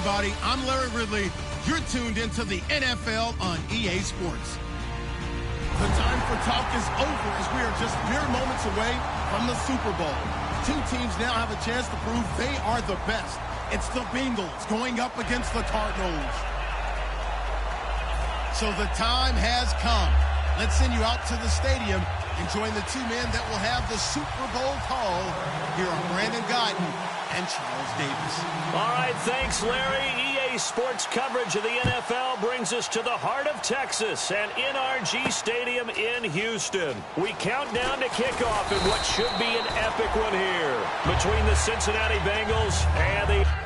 everybody. I'm Larry Ridley. You're tuned into the NFL on EA Sports. The time for talk is over as we are just mere moments away from the Super Bowl. Two teams now have a chance to prove they are the best. It's the Bengals going up against the Cardinals. So the time has come. Let's send you out to the stadium and join the two men that will have the Super Bowl call. Here are Brandon Guyton and Charles Davis. All right, thanks, Larry. EA Sports coverage of the NFL brings us to the heart of Texas and NRG Stadium in Houston. We count down to kickoff in what should be an epic one here between the Cincinnati Bengals and the...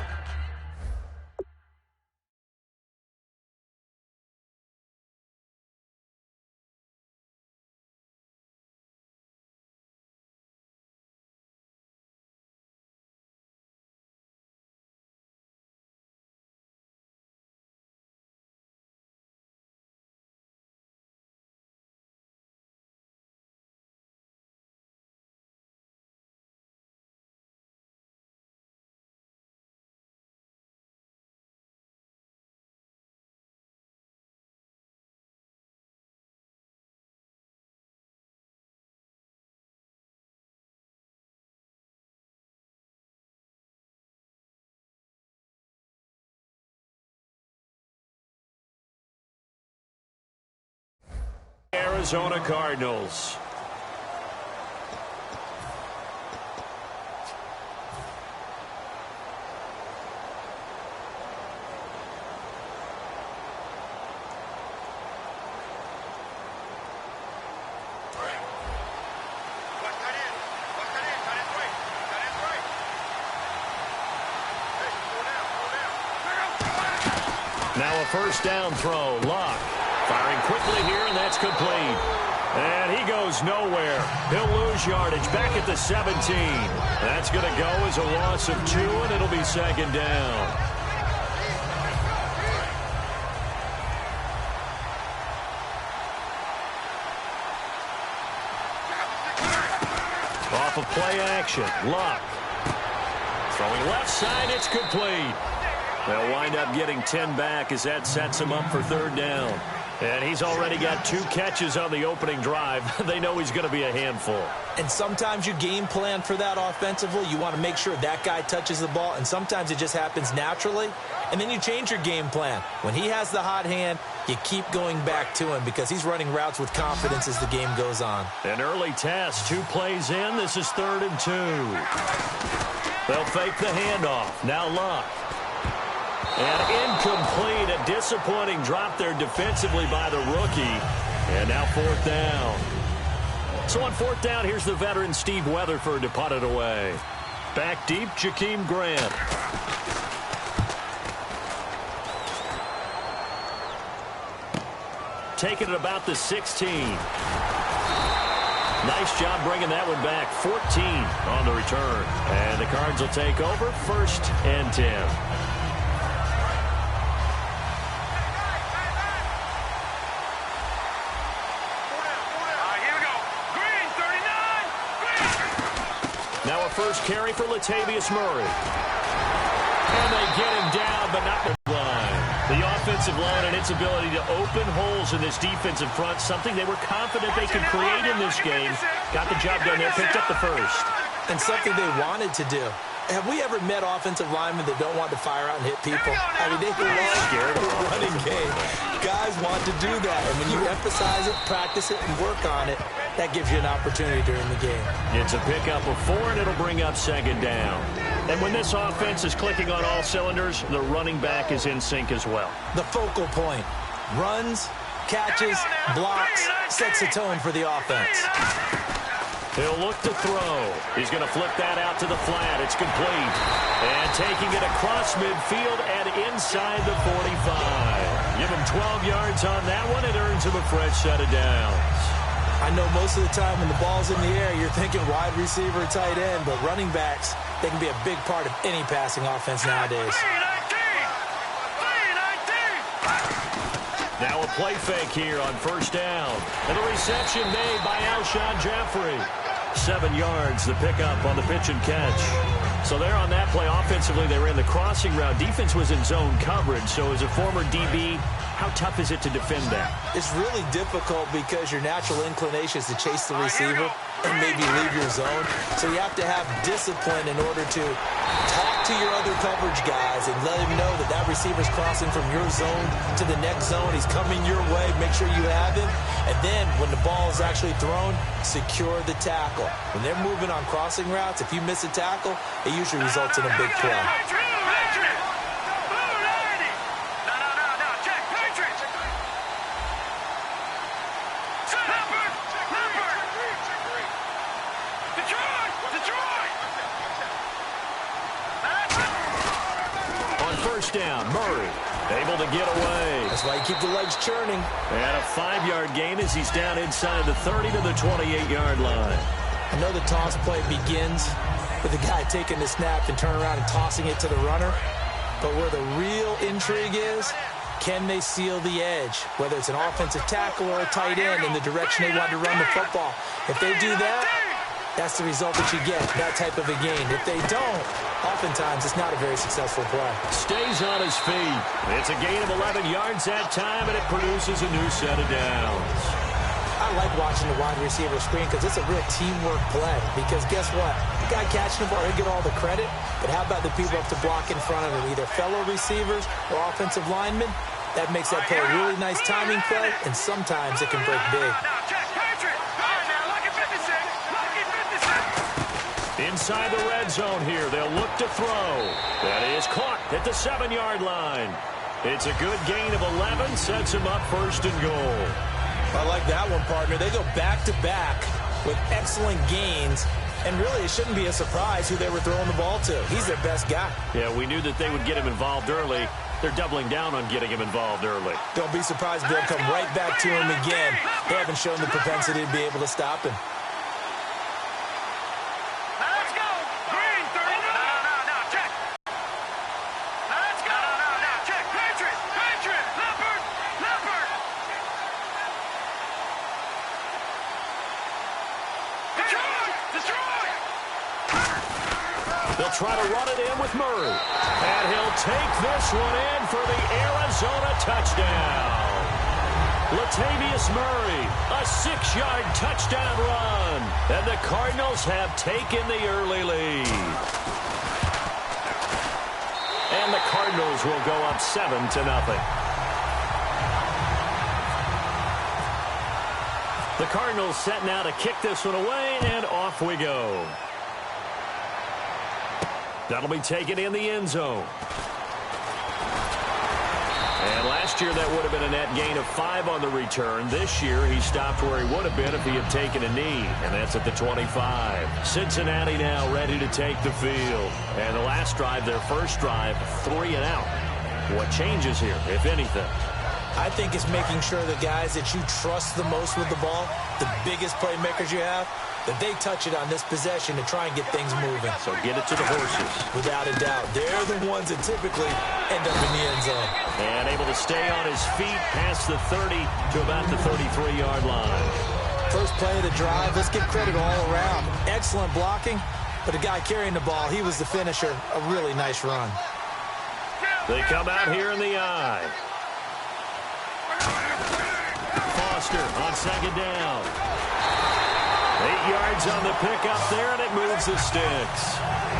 Arizona Cardinals. Now a first down throw. Luck firing quickly here, and that's complete. And he goes nowhere. He'll lose yardage back at the 17. That's going to go as a loss of 2, and it'll be second down. Off of play action. Luck. Throwing left side, it's complete. They'll wind up getting 10 back as that sets him up for third down. And he's already got 2 catches on the opening drive. They know he's going to be a handful. And sometimes you game plan for that offensively. You want to make sure that guy touches the ball, and sometimes it just happens naturally. And then you change your game plan. When he has the hot hand, you keep going back to him because he's running routes with confidence as the game goes on. An early test, 2 plays in. This is 3rd and 2. They'll fake the handoff. Now Luck. And incomplete, a disappointing drop there defensively by the rookie. And now 4th down. So on 4th down, here's the veteran Steve Weatherford to punt it away. Back deep, Jakeem Grant. Taking it about the 16. Nice job bringing that one back. 14 on the return. And the Cards will take over 1st and 10. Now a first carry for Latavius Murray. And they get him down, but not the line. The offensive line and its ability to open holes in this defensive front, something they were confident they could create in this game. Got the job done there, picked up the first. And something they wanted to do. Have we ever met offensive linemen that don't want to fire out and hit people? I mean, they love the running game. Guys want to do that. And when you emphasize it, practice it, and work on it, that gives you an opportunity during the game. It's a pickup of 4, and it'll bring up 2nd down. And when this offense is clicking on all cylinders, the running back is in sync as well. The focal point. Runs, catches, blocks, sets the tone for the offense. He'll look to throw. He's going to flip that out to the flat. It's complete. And taking it across midfield and inside the 45. Give him 12 yards on that one. It earns him a fresh set of downs. I know most of the time when the ball's in the air, you're thinking wide receiver, tight end, but running backs, they can be a big part of any passing offense nowadays. Now a play fake here on 1st down. And a reception made by Alshon Jeffrey. 7 yards, the pickup on the pitch and catch. So there on that play, offensively, they ran the crossing route. Defense was in zone coverage. So as a former DB, how tough is it to defend that? It's really difficult because your natural inclination is to chase the receiver and maybe leave your zone. So you have to have discipline in order to talk to your other coverage guys and let him know that that receiver's crossing from your zone to the next zone. He's coming your way. Make sure you have him. And then when the ball is actually thrown, secure the tackle. When they're moving on crossing routes, if you miss a tackle, it usually results in a big play. Down, Murray able to get away. That's why you keep the legs churning. And a 5-yard gain as he's down inside the 30 to the 28-yard line. I know the toss play begins with the guy taking the snap and turning around and tossing it to the runner. But where the real intrigue is, can they seal the edge? Whether it's an offensive tackle or a tight end in the direction they want to run the football. If they do that, that's the result that you get, that type of a gain. If they don't, oftentimes it's not a very successful play. Stays on his feet. It's a gain of 11 yards that time, and it produces a new set of downs. I like watching the wide receiver screen because it's a real teamwork play. Because guess what? The guy catching the ball, he'll get all the credit. But how about the people up to block in front of him, either fellow receivers or offensive linemen? That makes that play a really nice timing play, and sometimes it can break big. Inside the red zone here, they'll look to throw. That is caught at the 7-yard line. It's a good gain of 11, sets him up first and goal. I like that one, partner. They go back-to-back with excellent gains, and really it shouldn't be a surprise who they were throwing the ball to. He's their best guy. Yeah, we knew that they would get him involved early. They're doubling down on getting him involved early. Don't be surprised if they'll come right back to him again. They haven't shown the propensity to be able to stop him. They'll try to run it in with Murray. And he'll take this one in for the Arizona touchdown. Latavius Murray, a 6-yard touchdown run. And the Cardinals have taken the early lead. And the Cardinals will go up 7-0. The Cardinals set now to kick this one away, and off we go. That'll be taken in the end zone. And last year that would have been a net gain of 5 on the return. This year he stopped where he would have been if he had taken a knee, and that's at the 25. Cincinnati now ready to take the field. And the last drive, their first drive, 3 and out. What changes here, if anything? I think it's making sure the guys that you trust the most with the ball, the biggest playmakers you have, that they touch it on this possession to try and get things moving. So get it to the horses. Without a doubt. They're the ones that typically end up in the end zone. And able to stay on his feet past the 30 to about the 33-yard line. First play of the drive, let's give credit all around. Excellent blocking, but the guy carrying the ball, he was the finisher. A really nice run. They come out here in the eye. Foster on second down. 8 yards on the pickup there, and it moves the sticks.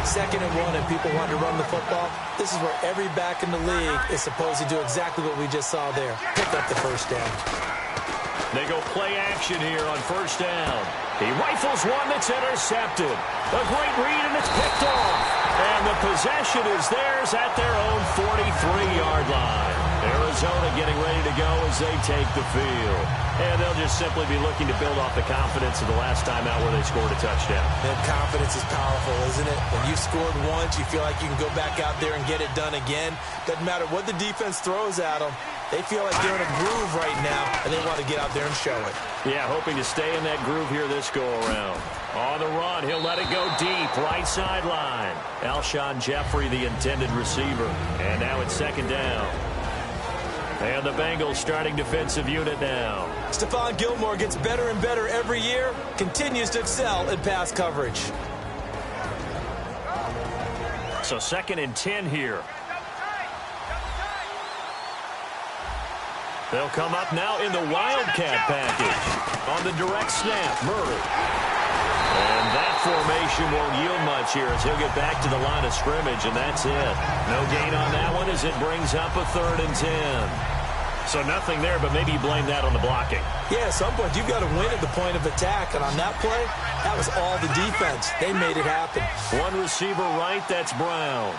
2nd and 1, and people want to run the football. This is where every back in the league is supposed to do exactly what we just saw there. Pick up the first down. They go play action here on first down. He rifles one that's intercepted. A great read, and it's picked off. And the possession is theirs at their own 43-yard line. Arizona getting ready to go as they take the field. And they'll just simply be looking to build off the confidence of the last time out where they scored a touchdown. And confidence is powerful, isn't it? When you've scored once, you feel like you can go back out there and get it done again. Doesn't matter what the defense throws at them. They feel like they're in a groove right now, and they want to get out there and show it. Yeah, hoping to stay in that groove here this go-around. On the run, he'll let it go deep, right sideline. Alshon Jeffrey, the intended receiver. And now it's 2nd down. And the Bengals starting defensive unit now. Stephon Gilmore gets better and better every year, continues to excel in pass coverage. So 2nd and 10 here. They'll come up now in the Wildcat package. On the direct snap, Murray. And that formation won't yield much here as he'll get back to the line of scrimmage, and that's it. No gain on that one as it brings up a 3rd and 10. So nothing there, but maybe you blame that on the blocking. Yeah, at some point you've got to win at the point of attack, and on that play, that was all the defense. They made it happen. One receiver right, that's Brown.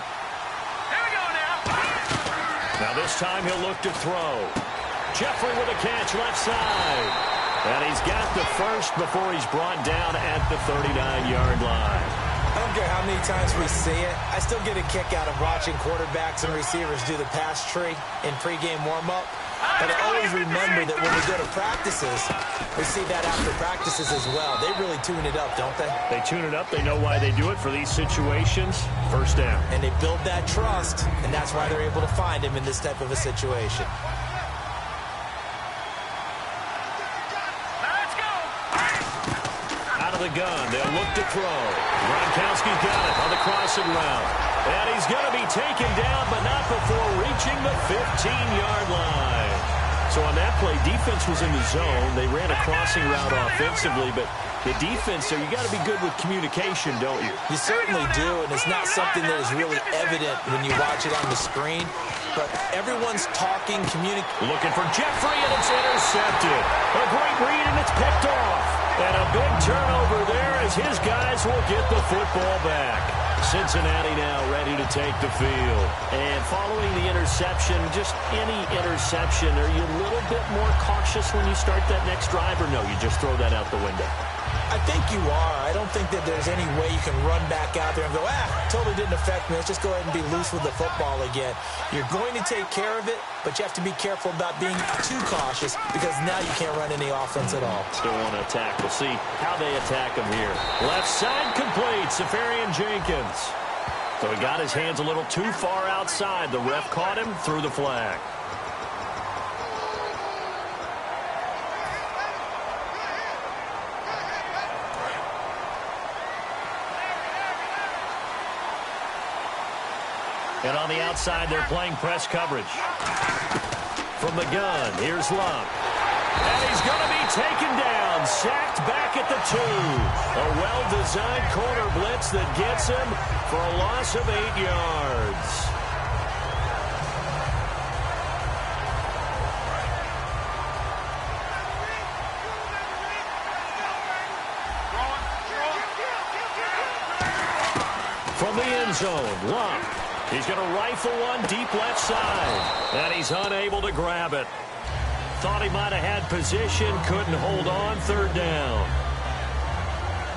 Here we go now. Now this time he'll look to throw. Jeffrey with a catch left side. And he's got the first before he's brought down at the 39-yard line. I don't care how many times we see it. I still get a kick out of watching quarterbacks and receivers do the pass tree in pregame warm-up. But I always remember that when we go to practices, we see that after practices as well. They really tune it up, don't they? They tune it up. They know why they do it for these situations. First down. And they build that trust, and that's why they're able to find him in this type of a situation. The gun. They'll look to throw. Gronkowski got it on the crossing route. And he's going to be taken down, but not before reaching the 15-yard line. So on that play, defense was in the zone. They ran a crossing route offensively, but the defense there, you got to be good with communication, don't you? You certainly do, and it's not something that is really evident when you watch it on the screen. But everyone's talking, communicating. Looking for Jeffrey, and it's intercepted. A great read, and it's picked off. And a big turnover there as his guys will get the football back. Cincinnati now ready to take the field. And following the interception, just any interception, are you a little bit more cautious when you start that next drive, or no, you just throw that out the window? I think you are. I don't think that there's any way you can run back out there and go, totally didn't affect me. Let's just go ahead and be loose with the football again. You're going to take care of it, but you have to be careful about being too cautious because now you can't run any offense at all. Still want to attack. We'll see how they attack him here. Left side complete, Safarian Jenkins. So he got his hands a little too far outside. The ref caught him, threw the flag. And on the outside, they're playing press coverage. From the gun, here's Luck. And he's going to be taken down, sacked back at the 2. A well-designed corner blitz that gets him for a loss of 8 yards. From the end zone, Luck. He's going to rifle one deep left side. And he's unable to grab it. Thought he might have had position, couldn't hold on, 3rd down.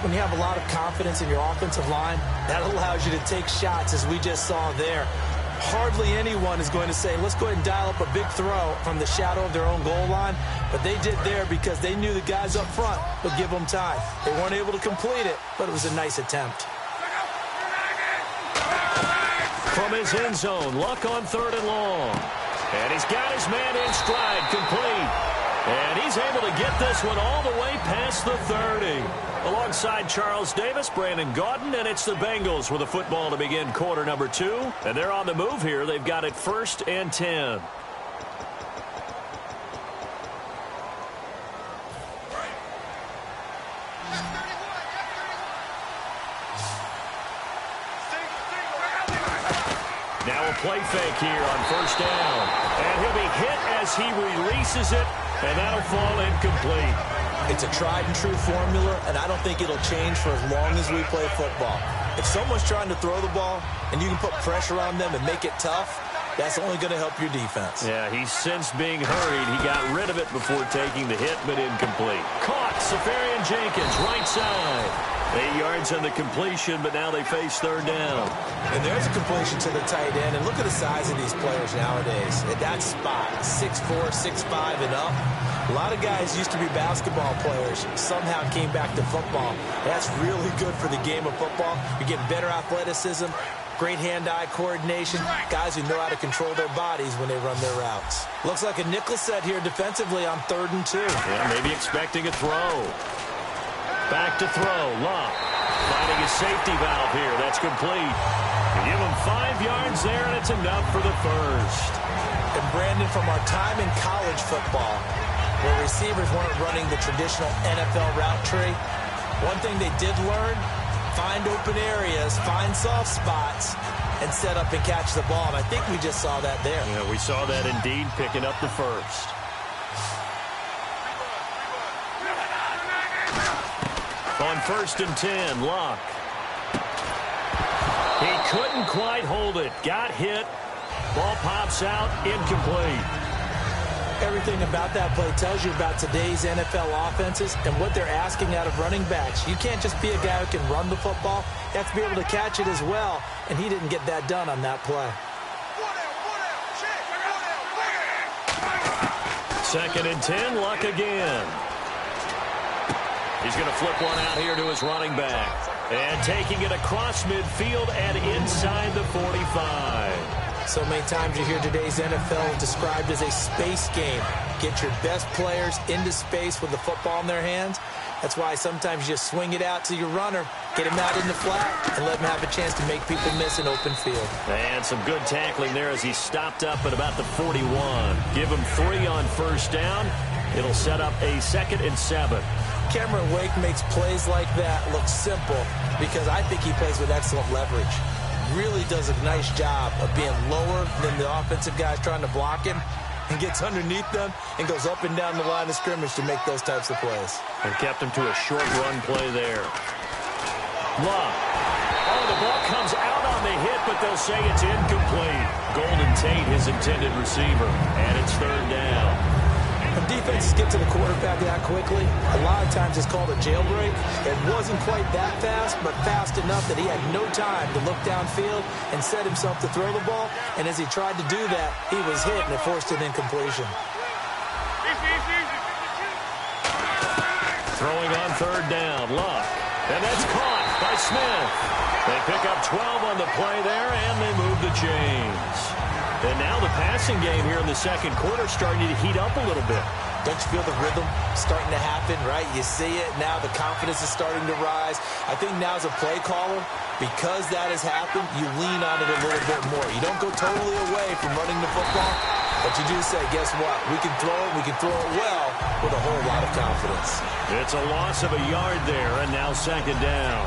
When you have a lot of confidence in your offensive line, that allows you to take shots, as we just saw there. Hardly anyone is going to say, let's go ahead and dial up a big throw from the shadow of their own goal line. But they did there because they knew the guys up front would give them time. They weren't able to complete it, but it was a nice attempt. From his end zone, Luck on 3rd and long. And he's got his man in stride, complete. And he's able to get this one all the way past the 30. Alongside Charles Davis, Brandon Gaudin, and it's the Bengals with a football to begin quarter number 2. And they're on the move here. They've got it 1st and 10. Now a play fake here on 1st down. And he'll be hit as he releases it, and that'll fall incomplete. It's a tried-and-true formula, and I don't think it'll change for as long as we play football. If someone's trying to throw the ball, and you can put pressure on them and make it tough, that's only going to help your defense. Yeah, he's since being hurried. He got rid of it before taking the hit, but incomplete. Caught, Safarian Jenkins, right side. 8 yards on the completion, but now they face 3rd down. And there's a completion to the tight end, and look at the size of these players nowadays. At that spot, 6'4", 6'5", and up. A lot of guys used to be basketball players, somehow came back to football. That's really good for the game of football. You're getting better athleticism, Great hand-eye coordination. Guys who know how to control their bodies when they run their routes. Looks like a nickel set here defensively on 3rd and 2. Yeah, maybe expecting a throw. Back to throw. Love finding a safety valve here. That's complete. You give him 5 yards there, and it's enough for the first. And Brandon, from our time in college football, where receivers weren't running the traditional NFL route tree, one thing they did learn, find open areas, find soft spots, and set up and catch the ball. And I think we just saw that there. Yeah, we saw that indeed, picking up the first. On 1st and 10, Luck. He couldn't quite hold it. Got hit. Ball pops out, incomplete. Everything about that play tells you about today's NFL offenses and what they're asking out of running backs. You can't just be a guy who can run the football. You have to be able to catch it as well, and he didn't get that done on that play. 2nd and 10, Luck again. He's going to flip one out here to his running back. And taking it across midfield and inside the 45. So many times you hear today's NFL described as a space game. Get your best players into space with the football in their hands. That's why sometimes you just swing it out to your runner, get him out in the flat, and let him have a chance to make people miss an open field. And some good tackling there as he stopped up at about the 41. Give him 3 on 1st down. It'll set up a 2nd and 7. Cameron Wake makes plays like that look simple because I think he plays with excellent leverage. Really does a nice job of being lower than the offensive guys trying to block him and gets underneath them and goes up and down the line of scrimmage to make those types of plays. And kept him to a short run play there. Love. Oh, the ball comes out on the hit, but they'll say it's incomplete. Golden Tate, his intended receiver, and it's 3rd down. When defenses get to the quarterback that quickly, a lot of times it's called a jailbreak. It wasn't quite that fast, but fast enough that he had no time to look downfield and set himself to throw the ball. And as he tried to do that, he was hit and it forced an incompletion. Throwing on 3rd down, Luck. And that's caught by Smith. They pick up 12 on the play there, and they move the chains. And now the passing game here in the 2nd quarter starting to heat up a little bit. Don't you feel the rhythm starting to happen, right? You see it now. The confidence is starting to rise. I think now as a play caller, because that has happened, you lean on it a little bit more. You don't go totally away from running the football, but you do say, guess what? We can throw it. We can throw it well with a whole lot of confidence. It's a loss of a yard there, and now 2nd down.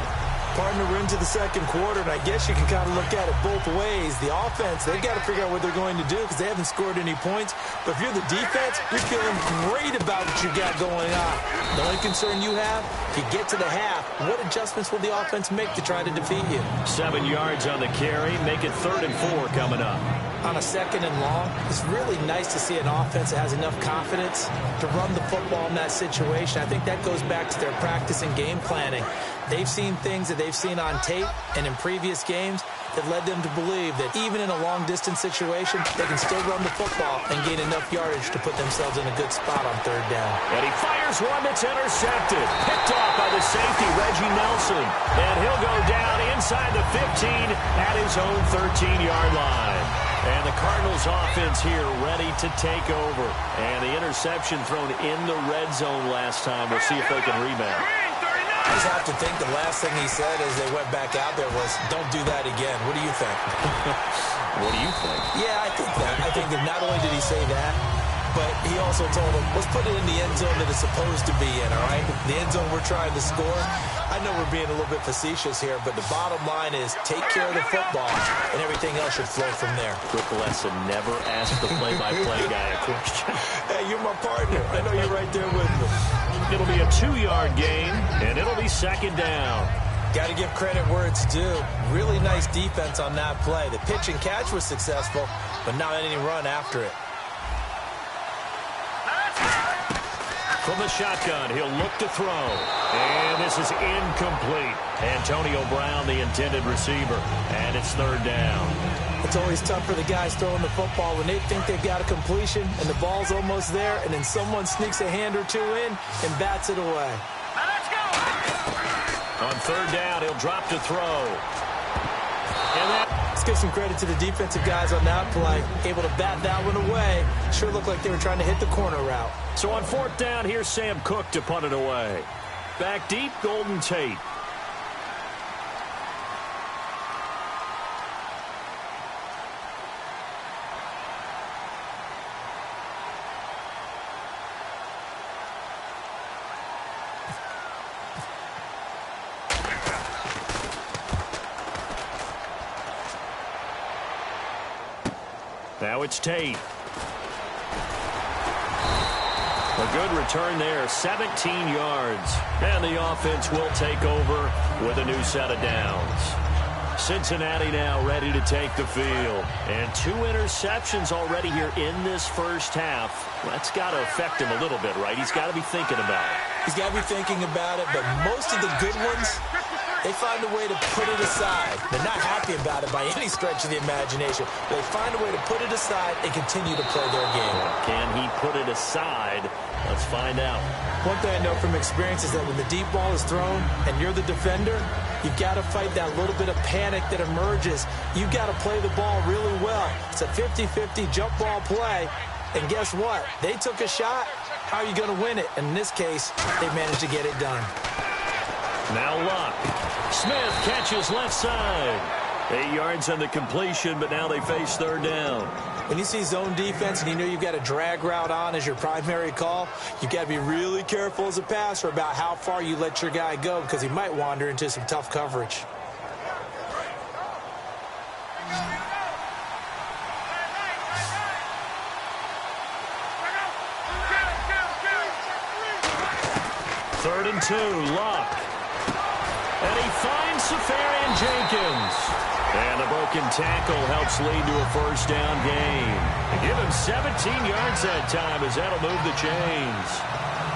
Partner, we're into the 2nd quarter, and I guess you can kind of look at it both ways. The offense, they've got to figure out what they're going to do because they haven't scored any points. But if you're the defense, you're feeling great about what you got going on. The only concern you have, if you get to the half, what adjustments will the offense make to try to defeat you? 7 yards on the carry. Make it 3rd and 4 coming up. On a 2nd and long, it's really nice to see an offense that has enough confidence to run the football in that situation. I think that goes back to their practice and game planning. They've seen things that they've seen on tape and in previous games that led them to believe that even in a long-distance situation, they can still run the football and gain enough yardage to put themselves in a good spot on 3rd down. And he fires one that's intercepted. Picked off by the safety, Reggie Nelson. And he'll go down inside the 15 at his own 13-yard line. And the Cardinals offense here ready to take over. And the interception thrown in the red zone last time. We'll see if they can rebound. I just have to think the last thing he said as they went back out there was, don't do that again. What do you think? What do you think? Yeah, I think that. I think that not only did he say that, but he also told them, let's put it in the end zone that it's supposed to be in, all right? The end zone we're trying to score. I know we're being a little bit facetious here, but the bottom line is take care of the football, and everything else should flow from there. Quick lesson, never ask the play-by-play guy a question. Hey, you're my partner. I know you're right there with me. It'll be a 2-yard gain, and it'll be 2nd down. Got to give credit where it's due. Really nice defense on that play. The pitch and catch was successful, but not any run after it. From the shotgun, he'll look to throw. And this is incomplete. Antonio Brown, the intended receiver. And it's 3rd down. It's always tough for the guys throwing the football when they think they've got a completion and the ball's almost there, and then someone sneaks a hand or two in and bats it away. On 3rd down, he'll drop to throw. Let's give some credit to the defensive guys on that play. Able to bat that one away. Sure looked like they were trying to hit the corner route. So on 4th down, here's Sam Cook to punt it away. Back deep, Golden Tate. Now it's Tate. A good return there, 17 yards. And the offense will take over with a new set of downs. Cincinnati now ready to take the field. And 2 interceptions already here in this first half. That's got to affect him a little bit, right? He's got to be thinking about it. He's got to be thinking about it, but most of the good ones, they find a way to put it aside. They're not happy about it by any stretch of the imagination. They find a way to put it aside and continue to play their game. Can he put it aside? Let's find out. One thing I know from experience is that when the deep ball is thrown and you're the defender, you've got to fight that little bit of panic that emerges. You've got to play the ball really well. It's a 50-50 jump ball play. And guess what? They took a shot. How are you going to win it? And in this case, they managed to get it done. Now Luck. Smith catches left side. 8 yards on the completion, but now they face 3rd down. When you see zone defense and you know you've got a drag route on as your primary call, you've got to be really careful as a passer about how far you let your guy go because he might wander into some tough coverage. Third and 2, Luck. And he finds Safarian Jenkins. And the broken tackle helps lead to a first down gain. They give him 17 yards that time as that'll move the chains.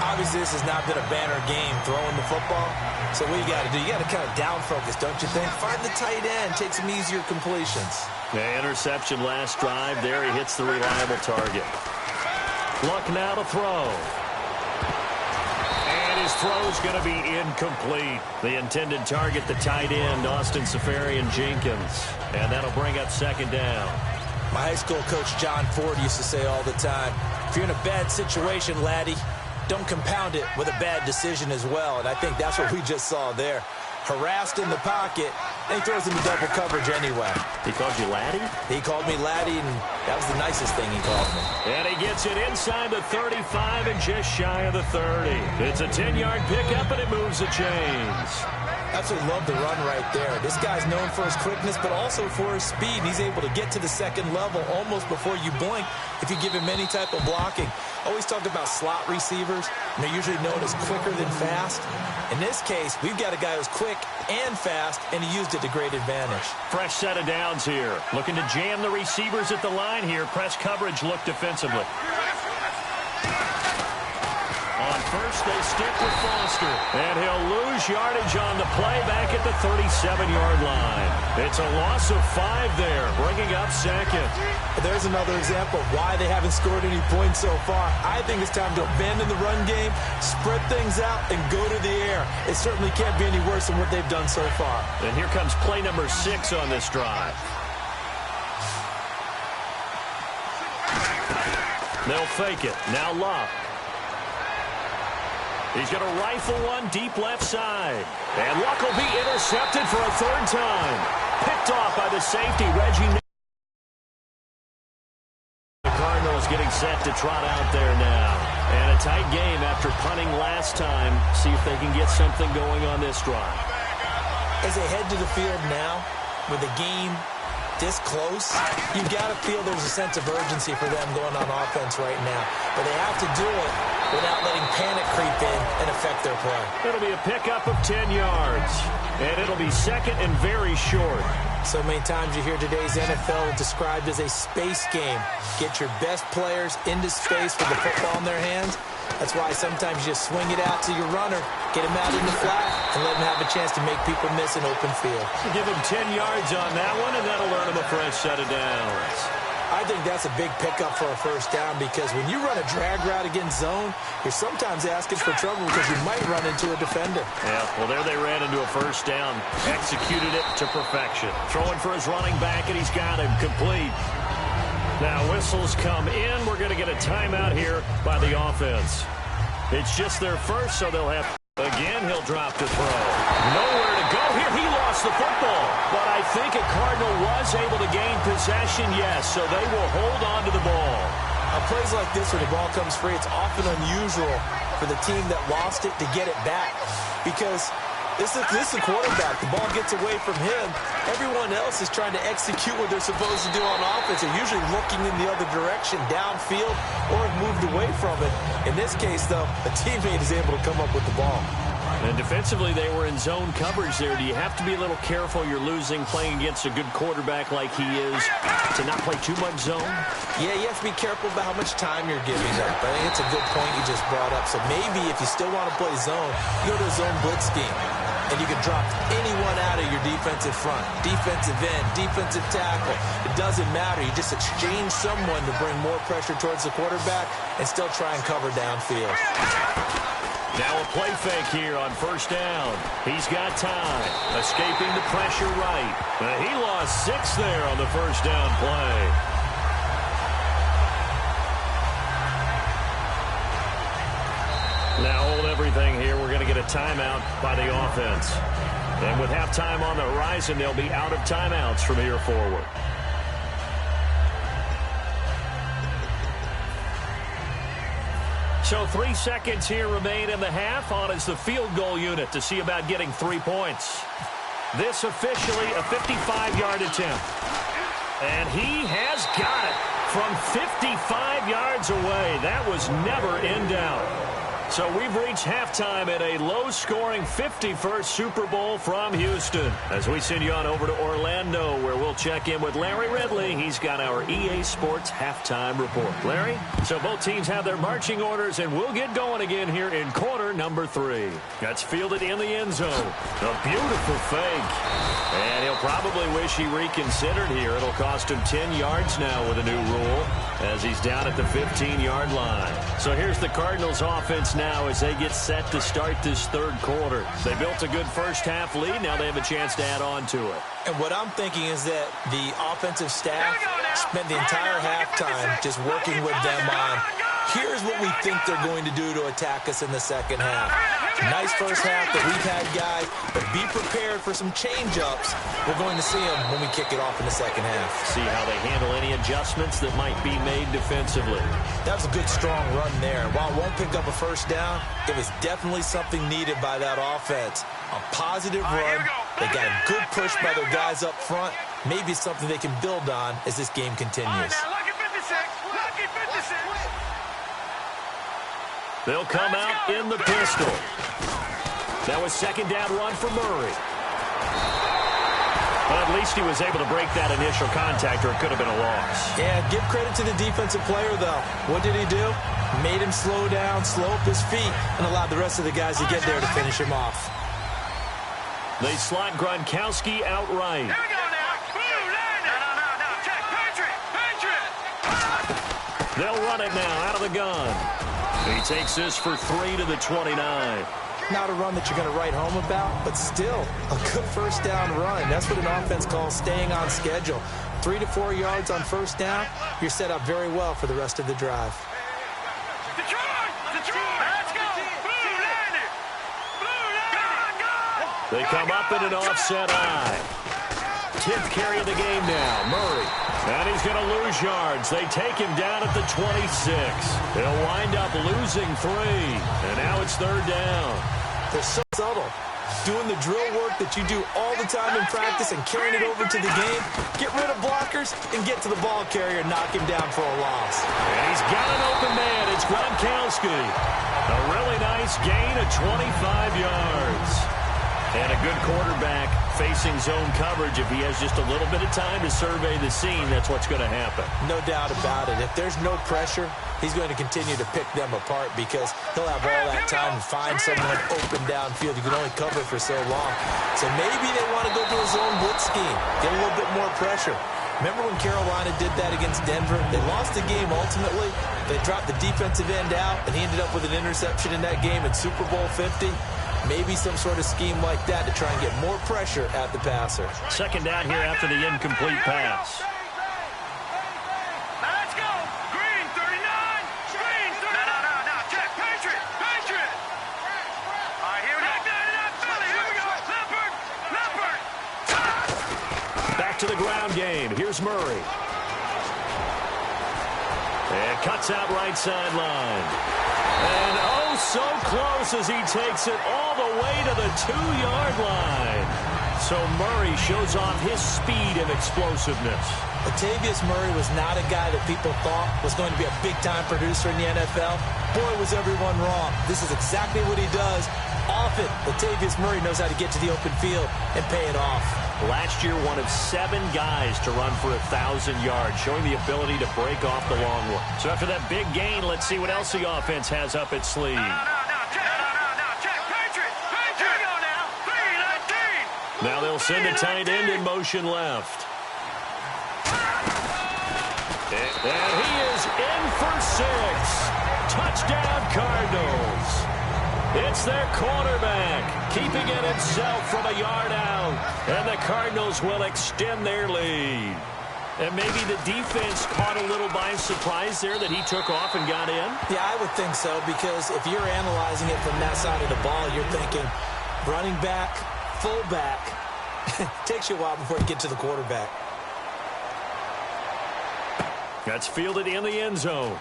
Obviously, this has not been a banner game throwing the football. So what you got to do, you got to kind of down focus, don't you think? Find the tight end, take some easier completions. The interception last drive. There he hits the reliable target. Luck now to throw. His throw's going to be incomplete. The intended target, the tight end, Austin Safarian Jenkins. And that'll bring up 2nd down. My high school coach, John Ford, used to say all the time, if you're in a bad situation, laddie, don't compound it with a bad decision as well. And I think that's what we just saw there. Harassed in the pocket, and he throws into double coverage anyway. He called you laddie? He called me laddie, and that was the nicest thing he called me. And he gets it inside the 35 and just shy of the 30. It's a 10-yard pickup, and it moves the chains. Absolutely love the run right there. This guy's known for his quickness, but also for his speed. He's able to get to the 2nd level almost before you blink if you give him any type of blocking. Always talk about slot receivers, and they're usually known as quicker than fast. In this case, we've got a guy who's quick and fast, and he used it to great advantage. Fresh set of downs here. Looking to jam the receivers at the line here. Press coverage look defensively. On first, they stick with Foster. And he'll lose yardage on the play back at the 37-yard line. It's a loss of 5 there, bringing up 2nd. There's another example of why they haven't scored any points so far. I think it's time to abandon the run game, spread things out, and go to the air. It certainly can't be any worse than what they've done so far. And here comes play number 6 on this drive. They'll fake it. Now Luck. He's going to rifle one deep left side. And Luck will be intercepted for a 3rd time. Picked off by the safety, Reggie. The Cardinals getting set to trot out there now. And a tight game after punting last time. See if they can get something going on this drive. As they head to the field now, with the game this close, you've got to feel there's a sense of urgency for them going on offense right now. But they have to do it without letting panic creep in and affect their play. It'll be a pickup of 10 yards. And it'll be 2nd and very short. So many times you hear today's NFL described as a space game. Get your best players into space with the football in their hands. That's why sometimes you just swing it out to your runner, get him out in the flat, and let him have a chance to make people miss an open field. Give him 10 yards on that one, and that'll earn him a fresh set of downs. I think that's a big pickup for a first down because when you run a drag route against zone, you're sometimes asking for trouble because you might run into a defender. Yeah, well, there they ran into a first down. Executed it to perfection. Throwing for his running back, and he's got him complete. Now, whistles come in. We're going to get a timeout here by the offense. It's just their first, so they'll have... Again, he'll drop to throw. Nowhere to go here. He lost the football. But I think a Cardinal was able to gain possession, yes, so they will hold on to the ball. Plays like this, when the ball comes free, it's often unusual for the team that lost it to get it back. Because this is a quarterback. The ball gets away from him. Everyone else is trying to execute what they're supposed to do on offense. They're usually looking in the other direction, downfield, or have moved away from it. In this case, though, a teammate is able to come up with the ball. And defensively, they were in zone coverage there. Do you have to be a little careful? You're losing playing against a good quarterback like he is to not play too much zone? Yeah, you have to be careful about how much time you're giving up. I think it's a good point you just brought up. So maybe if you still want to play zone, you go to a zone blitz scheme. And you can drop anyone out of your defensive front, defensive end, defensive tackle. It doesn't matter. You just exchange someone to bring more pressure towards the quarterback and still try and cover downfield. Now a play fake here on first down. He's got time. Escaping the pressure right. He lost 6 there on the first down play. Now hold everything here. We're going to get a timeout by the offense. And with halftime on the horizon, they'll be out of timeouts from here forward. So 3 seconds here remain in the half. On is the field goal unit to see about getting 3 points. This officially a 55-yard attempt. And he has got it from 55 yards away. That was never in doubt. So we've reached halftime at a low-scoring 51st Super Bowl from Houston. As we send you on over to Orlando, where we'll check in with Larry Ridley. He's got our EA Sports halftime report. Larry? So both teams have their marching orders, and we'll get going again here in quarter number 3. That's fielded in the end zone. A beautiful fake. And he'll probably wish he reconsidered here. It'll cost him 10 yards now with a new rule as he's down at the 15-yard line. So here's the Cardinals offense now as they get set to start this third quarter. They built a good first half lead. Now they have a chance to add on to it. And what I'm thinking is that the offensive staff spent the entire halftime just working with them on, here's what we think they're going to do to attack us in the second half. Nice first half that we've had, guys, but be prepared for some change-ups. We're going to see them when we kick it off in the second half. See how they handle any adjustments that might be made defensively. That was a good, strong run there. While it won't pick up a first down, it was definitely something needed by that offense. A positive run. They got a good push by their guys up front. Maybe something they can build on as this game continues. They'll come out in the pistol. That was second down run for Murray. But at least he was able to break that initial contact, or it could have been a loss. Yeah, give credit to the defensive player, though. What did he do? Made him slow down, slow up his feet, and allowed the rest of the guys to get there to finish him off. They slot Gronkowski outright. Here we go now. No. Check. Patriot. They'll run it now out of the gun. He takes this for 3 to the 29. Not a run that you're going to write home about, but still a good first down run. That's what an offense calls staying on schedule. 3 to 4 yards on first down, you're set up very well for the rest of the drive. Detroit! Let's go! Blue landed! Go! They come up in an offset eye. 10th carry of the game now, Murray. And he's going to lose yards. They take him down at the 26. They'll wind up losing 3. And now it's third down. They're so subtle. Doing the drill work that you do all the time in practice and carrying it over to the game. Get rid of blockers and get to the ball carrier and knock him down for a loss. And he's got an open man. It's Gronkowski. A really nice gain of 25 yards. And a good quarterback facing zone coverage. If he has just a little bit of time to survey the scene, that's what's going to happen. No doubt about it. If there's no pressure, he's going to continue to pick them apart because he'll have all that time to find someone open downfield. You can only cover for so long. So maybe they want to go to a zone blitz scheme, get a little bit more pressure. Remember when Carolina did that against Denver? They lost the game ultimately. They dropped the defensive end out, and he ended up with an interception in that game in Super Bowl 50. Maybe some sort of scheme like that to try and get more pressure at the passer. Second down here after the incomplete pass. Now let's go. Green, 39. Green, 39. No. Check. Patriot. All right, here we go. Here we go. Leopard. Back to the ground game. Here's Murray. And cuts out right sideline. And oh, so close as he takes it all the way to the 2-yard line. So Murray shows off his speed and explosiveness. Latavius Murray was not a guy that people thought was going to be a big-time producer in the NFL. Boy, was everyone wrong. This is exactly what he does. Often, Latavius Murray knows how to get to the open field and pay it off. Last year, one of 7 guys to run for 1,000 yards, showing the ability to break off the long one. So after that big gain, let's see what else the offense has up its sleeve. Check. Patriot. Here we go now. 3-19. Now they'll send a tight end in motion left. And he is in for 6. Touchdown, Cardinals. It's their quarterback, keeping it himself from a yard out. And the Cardinals will extend their lead. And maybe the defense caught a little by surprise there that he took off and got in? Yeah, I would think so, because if you're analyzing it from that side of the ball, you're thinking running back, fullback. Takes you a while before you get to the quarterback. That's fielded in the end zone.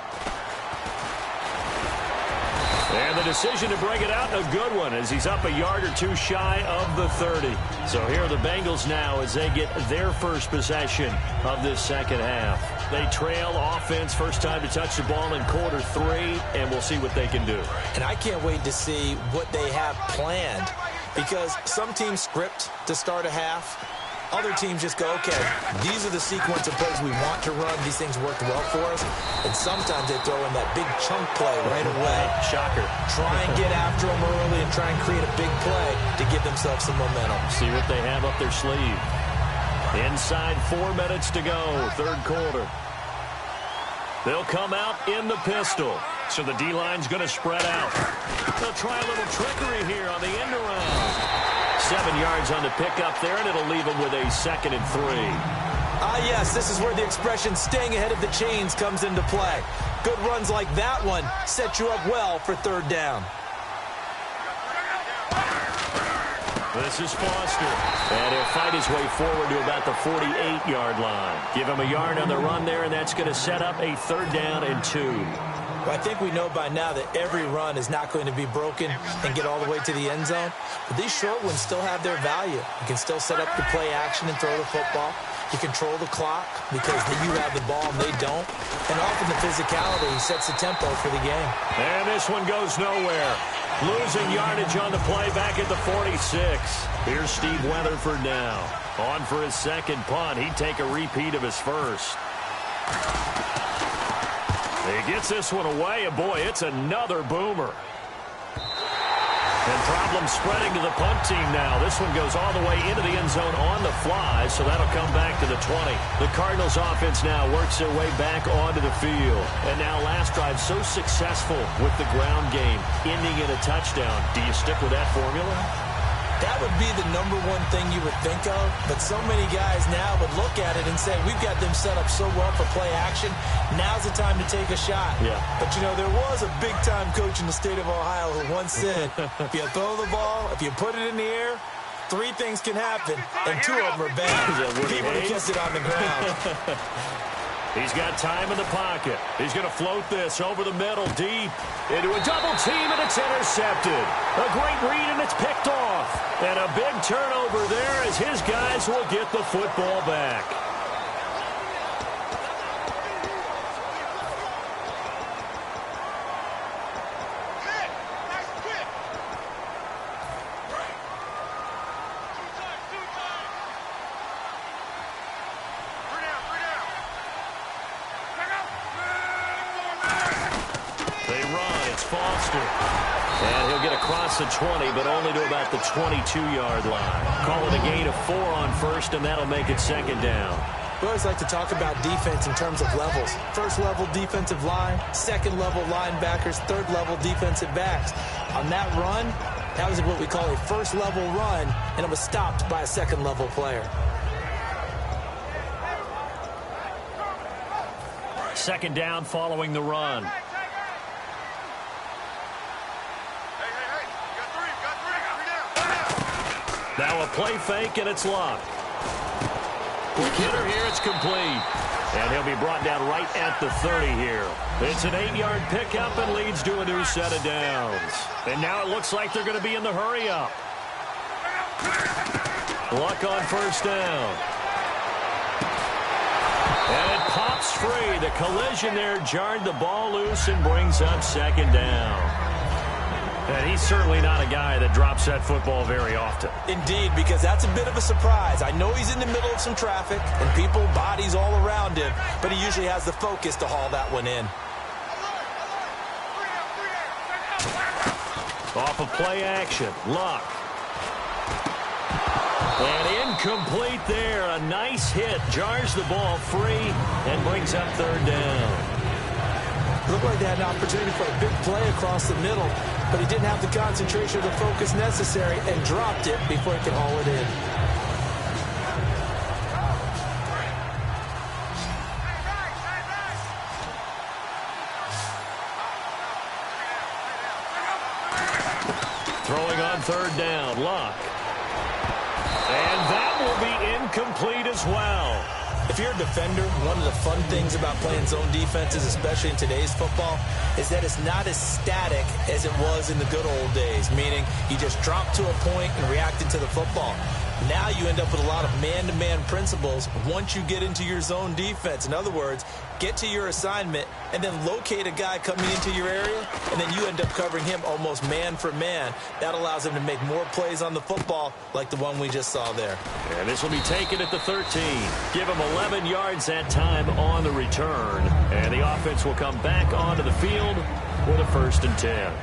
And the decision to bring it out, a good one, as he's up a yard or two shy of the 30. So here are the Bengals now as they get their first possession of this second half. They trail offense, first time to touch the ball in quarter 3, and we'll see what they can do. And I can't wait to see what they have planned, because some teams script to start a half. Other teams just go, okay, these are the sequence of plays we want to run. These things worked well for us. And sometimes they throw in that big chunk play right away. Shocker. Try and get after them early and try and create a big play to give themselves some momentum. See what they have up their sleeve. Inside 4 minutes to go, third quarter. They'll come out in the pistol. So the D-line's going to spread out. They'll try a little trickery here on the end around. 7 yards on the pickup there, and it'll leave them with a 2nd and 3. Yes, this is where the expression staying ahead of the chains comes into play. Good runs like that one set you up well for third down. This is Foster, and he'll fight his way forward to about the 48-yard line. Give him a yard on the run there, and that's going to set up a 3rd down and 2. Well, I think we know by now that every run is not going to be broken and get all the way to the end zone. But these short ones still have their value. You can still set up the play action and throw the football. You control the clock because you have the ball and they don't. And often the physicality sets the tempo for the game. And this one goes nowhere. Losing yardage on the play back at the 46. Here's Steve Weatherford now. On for his second punt. He'd take a repeat of his first. He gets this one away, and boy, it's another boomer. And problems spreading to the punt team now. This one goes all the way into the end zone on the fly, so that'll come back to the 20. The Cardinals offense now works their way back onto the field. And now last drive so successful with the ground game, ending in a touchdown. Do you stick with that formula? That would be the number one thing you would think of, but so many guys now would look at it and say, we've got them set up so well for play action, now's the time to take a shot. Yeah. But, you know, there was a big-time coach in the state of Ohio who once said, if you throw the ball, if you put it in the air, 3 things can happen, and 2 of them are bad. People who kissed it on the ground. He's got time in the pocket. He's going to float this over the middle, deep, into a double team, and it's intercepted. A great read, and it's picked off. And a big turnover there as his guys will get the football back. Foster. And he'll get across the 20, but only to about the 22-yard line. Call it a gain of 4 on first, and that'll make it 2nd down. We always like to talk about defense in terms of levels. First-level defensive line, second-level linebackers, third-level defensive backs. On that run, that was what we call a first-level run, and it was stopped by a second-level player. Second down following the run. Now a play fake, and it's locked. Quick hitter here, it's complete. And he'll be brought down right at the 30 here. It's an 8-yard pickup and leads to a new set of downs. And now it looks like they're going to be in the hurry-up. Luck on first down. And it pops free. The collision there jarred the ball loose and brings up second down. And he's certainly not a guy that drops that football very often. Indeed, because that's a bit of a surprise. I know he's in the middle of some traffic and people, bodies all around him, but he usually has the focus to haul that one in. Off of play action, Luck. And incomplete there. A nice hit. Jars the ball free and brings up third down. Looked like they had an opportunity for a big play across the middle, but he didn't have the concentration or the focus necessary and dropped it before he could haul it in. Throwing on third down, Luck. And that will be incomplete as well. If you're a defender, one of the fun things about playing zone defenses, especially in today's football, is that it's not as static as it was in the good old days, meaning you just drop to a point and reacted to the football. Now you end up with a lot of man-to-man principles once you get into your zone defense. In other words, get to your assignment and then locate a guy coming into your area, and then you end up covering him almost man for man. That allows him to make more plays on the football like the one we just saw there. And this will be taken at the 13. Give him 11 yards that time on the return. And the offense will come back onto the field with a 1st and 10.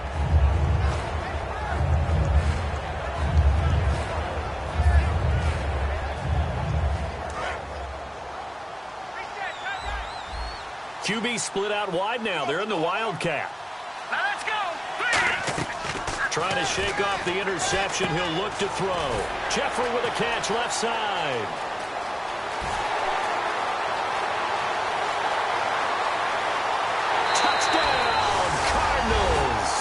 QB split out wide now. They're in the Wildcat. Now let's go. Trying to shake off the interception. He'll look to throw. Jeffrey with a catch left side. Touchdown, Cardinals.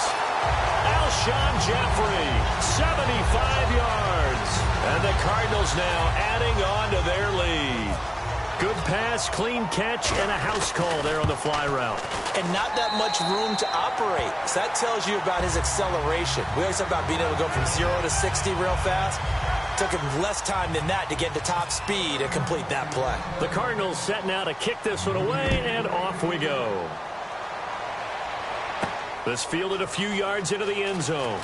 Alshon Jeffrey, 75 yards. And the Cardinals now adding on to their lead. Good pass, clean catch, and a house call there on the fly route. And not that much room to operate. So that tells you about his acceleration. We always talk about being able to go from 0 to 60 real fast. Took him less time than that to get to top speed and complete that play. The Cardinals set now to kick this one away, and off we go. This fielded a few yards into the end zone.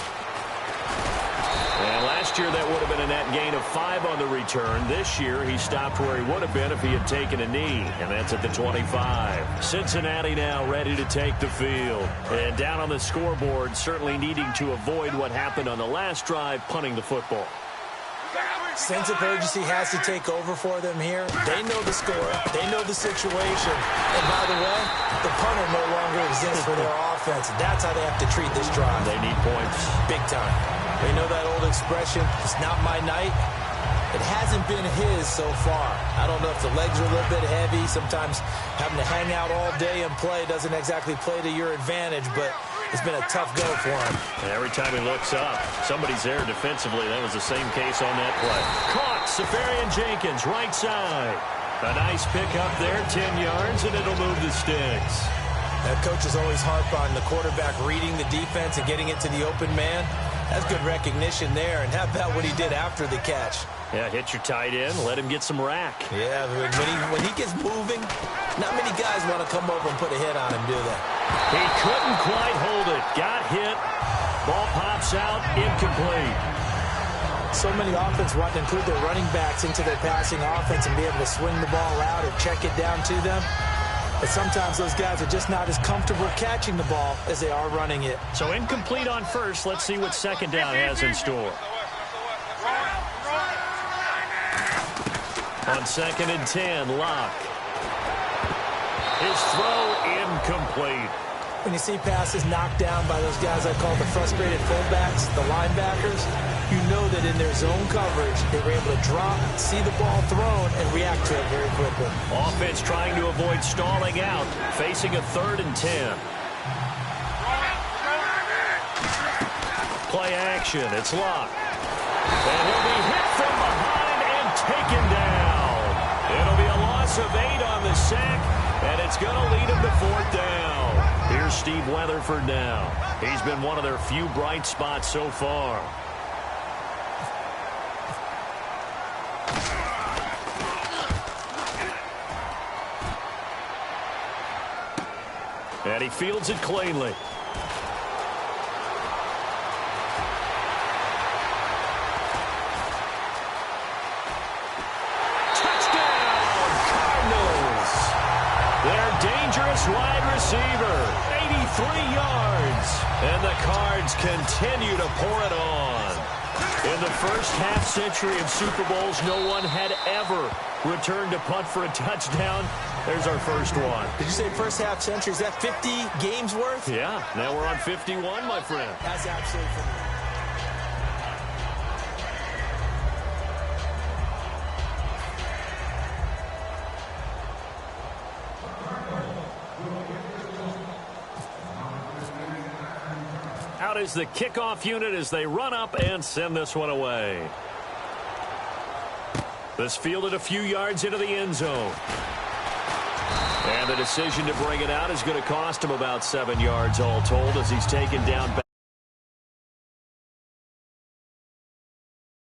And last year, that would have been a net gain of 5 on the return. This year, he stopped where he would have been if he had taken a knee, and that's at the 25. Cincinnati now ready to take the field. And down on the scoreboard, certainly needing to avoid what happened on the last drive, punting the football. Sense of urgency has to take over for them here. They know the score. They know the situation. And by the way, the punter no longer exists for their offense. That's how they have to treat this drive. They need points. Big time. They know that old expression, it's not my night. It hasn't been his so far. I don't know if the legs are a little bit heavy. Sometimes having to hang out all day and play doesn't exactly play to your advantage, but it's been a tough go for him. And every time he looks up, somebody's there defensively. That was the same case on that play. Caught, Safarian Jenkins, right side. A nice pickup there, 10 yards, and it'll move the sticks. Coaches always harp on the quarterback reading the defense and getting it to the open man. That's good recognition there. And how about what he did after the catch? Yeah, hit your tight end, let him get some rack. Yeah, when he gets moving, not many guys want to come over and put a hit on him, do they? He couldn't quite hold it. Got hit. Ball pops out, incomplete. So many offense want to include their running backs into their passing offense and be able to swing the ball out or check it down to them. But sometimes those guys are just not as comfortable catching the ball as they are running it. So incomplete on first. Let's see what second down has in store. On 2nd and 10, Locke. His throw incomplete. When you see passes knocked down by those guys I call the frustrated fullbacks, the linebackers, you know that in their zone coverage, they were able to drop, see the ball thrown, and react to it very quickly. Offense trying to avoid stalling out, facing a 3rd and 10. Play action, it's Locke. And he'll be hit from behind and taken down. It'll be a loss of 8 on the sack, and it's going to lead him to 4th down. Here's Steve Weatherford now. He's been one of their few bright spots so far. And he fields it cleanly. Dangerous wide receiver, 83 yards. And the Cards continue to pour it on. In the first half-century of Super Bowls, no one had ever returned a punt for a touchdown. There's our first one. Did you say first half-century? Is that 50 games worth? Yeah, now we're on 51, my friend. That's absolutely phenomenal. Out is the kickoff unit as they run up and send this one away. This fielded a few yards into the end zone. And the decision to bring it out is going to cost him about 7 yards all told as he's taken down back.